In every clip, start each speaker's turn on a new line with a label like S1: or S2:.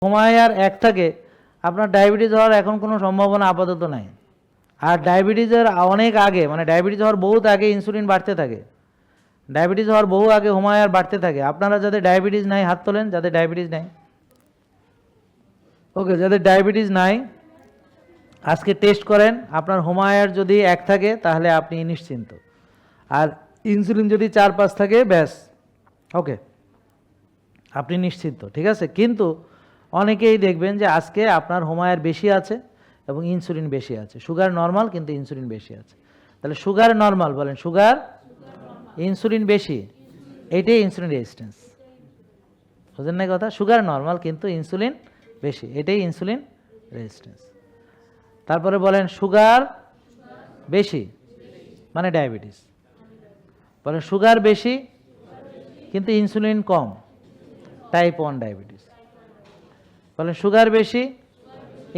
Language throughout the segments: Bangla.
S1: হোমায়ার এক থাকে, আপনার ডায়াবেটিস হওয়ার এখন কোনো সম্ভাবনা আপাতত নাই। আর ডায়াবেটিসের অনেক আগে, মানে ডায়াবেটিস হওয়ার বহুত আগে ইনসুলিন বাড়তে থাকে। ডায়াবেটিস হওয়ার বহু আগে হোমায়ার বাড়তে থাকে। আপনারা যাদের ডায়াবেটিস নাই হাত তোলেন, যাদের ডায়াবেটিস নাই। ওকে, যাদের ডায়াবেটিস নাই আজকে টেস্ট করেন, আপনার হোমায়ার যদি এক থাকে তাহলে আপনি নিশ্চিন্ত, আর ইনসুলিন যদি 4-5 থাকে ব্যাস ওকে, আপনি নিশ্চিন্ত, ঠিক আছে। কিন্তু অনেকেই দেখবেন যে আজকে আপনার হোমায়ার বেশি আছে এবং ইনসুলিন বেশি আছে। সুগার নর্মাল কিন্তু ইনসুলিন বেশি আছে। তাহলে সুগার নর্মাল বলেন, সুগার ইনসুলিন বেশি, এইটাই ইনসুলিন রেজিস্ট্যান্স। বুঝলেন না কথা? সুগার নর্মাল কিন্তু ইনসুলিন বেশি, এটাই ইনসুলিন রেজিস্ট্যান্স। তারপরে বলেন সুগার বেশি মানে ডায়াবেটিস। বলেন সুগার বেশি কিন্তু ইনসুলিন কম, টাইপ 1 ডায়াবেটিস। বলেন সুগার বেশি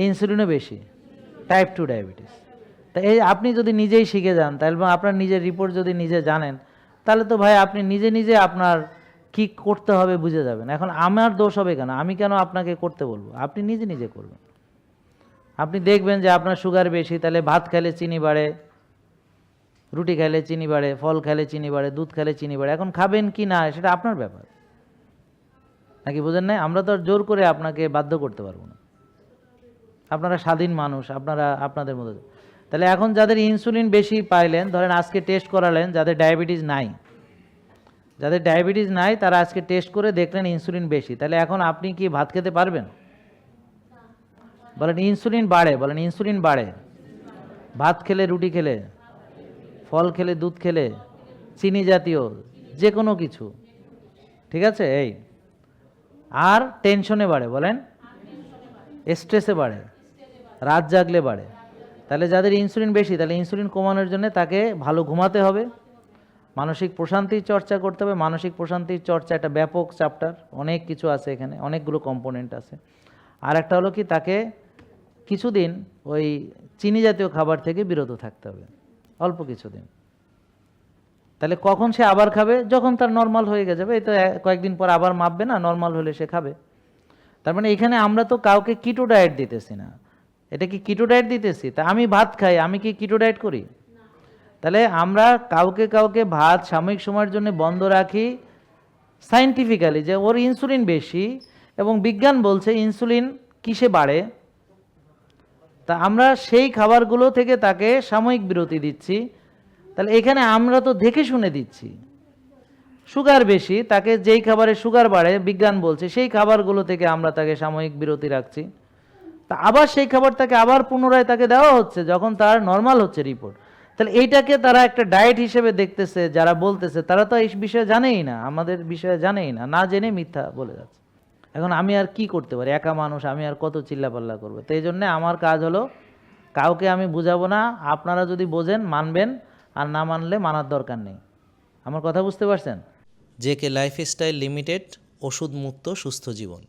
S1: ইনসুলিনও বেশি, টাইপ 2 ডায়াবেটিস। তা এই আপনি যদি নিজেই শিখে যান তাহলে আপনার নিজের রিপোর্ট যদি নিজে জানেন তাহলে তো ভাই আপনি নিজে নিজে আপনার কি করতে হবে বুঝে যাবেন। এখন আমার দোষ হবে কেন? আমি কেন আপনাকে করতে বলবো? আপনি নিজে নিজে করবেন। আপনি দেখবেন যে আপনার সুগার বেশি, তাহলে ভাত খেলে চিনি বাড়ে, রুটি খেলে চিনি বাড়ে, ফল খেলে চিনি বাড়ে, দুধ খেলে চিনি বাড়ে। এখন খাবেন কি না সেটা আপনার ব্যাপার, নাকি বুঝেন নাই? আমরা তো আর জোর করে আপনাকে বাধ্য করতে পারবো না। আপনারা স্বাধীন মানুষ, আপনারা আপনাদের মতো। তাহলে এখন যাদের ইনসুলিন বেশি পাইলেন, ধরেন আজকে টেস্ট করালেন, যাদের ডায়াবেটিস নাই, যাদের ডায়াবেটিস নাই তারা আজকে টেস্ট করে দেখলেন ইনসুলিন বেশি, তাহলে এখন আপনি কি ভাত খেতে পারবেন? বলেন ইনসুলিন বাড়ে, বলেন ইনসুলিন বাড়ে। ভাত খেলে, রুটি খেলে, ফল খেলে, দুধ খেলে, চিনি জাতীয় যে কোনো কিছু, ঠিক আছে। এই আর টেনশনে বাড়ে, বলেন স্ট্রেসে বাড়ে, রাত জাগলে বাড়ে। তাহলে যাদের ইনসুলিন বেশি, তাহলে ইনসুলিন কমানোর জন্য তাকে ভালো ঘুমাতে হবে, মানসিক প্রশান্তির চর্চা করতে হবে। মানসিক প্রশান্তির চর্চা একটা ব্যাপক চ্যাপ্টার, অনেক কিছু আছে এখানে, অনেকগুলো কম্পোনেন্ট আছে। আর একটা হলো কি, তাকে কিছুদিন ওই চিনি জাতীয় খাবার থেকে বিরত থাকতে হবে, অল্প কিছুদিন। তাহলে কখন সে আবার খাবে? যখন তার নর্মাল হয়ে যাবে। এই তো কয়েকদিন পর আবার মাপবে না, নর্মাল হলে সে খাবে। তার মানে এখানে আমরা তো কাউকে কিটো ডায়েট দিতেছি না। এটা কি কিটো ডায়েট দিতেছি? তা আমি ভাত খাই, আমি কি কিটো ডায়েট করি? তাহলে আমরা কাউকে কাউকে ভাত সাময়িক সময়ের জন্য বন্ধ রাখি সায়েন্টিফিক্যালি, যে ওর ইনসুলিন বেশি এবং বিজ্ঞান বলছে ইনসুলিন কিসে বাড়ে, তা আমরা সেই খাবারগুলো থেকে তাকে সাময়িক বিরতি দিচ্ছি। তাহলে এখানে আমরা তো দেখে শুনে দিচ্ছি। সুগার বেশি, তাকে যেই খাবারে সুগার বাড়ে বিজ্ঞান বলছে সেই খাবারগুলো থেকে আমরা তাকে সাময়িক বিরতি রাখছি। তা আবার সেই খাবার তাকে আবার পুনরায় তাকে দেওয়া হচ্ছে যখন তার নর্মাল হচ্ছে রিপোর্ট। তাহলে এইটাকে তারা একটা ডায়েট হিসেবে দেখতেছে, যারা বলতেছে তারা তো এই বিষয়ে জানেই না, আমাদের বিষয়ে জানেই না, না জেনে মিথ্যা বলে যাচ্ছে। এখন আমি আর কি করতে পারি? একা মানুষ, আমি আর কত চিল্লাপাল্লা করবো? তো এই জন্যে আমার কাজ হলো কাউকে আমি বুঝাবো না। আপনারা যদি বোঝেন মানবেন, আর না মানলে মানার দরকার নেই। আমার কথা বুঝতে পারছেন?
S2: জেকে লাইফস্টাইল লিমিটেড, ওষুধ মুক্ত সুস্থ জীবন।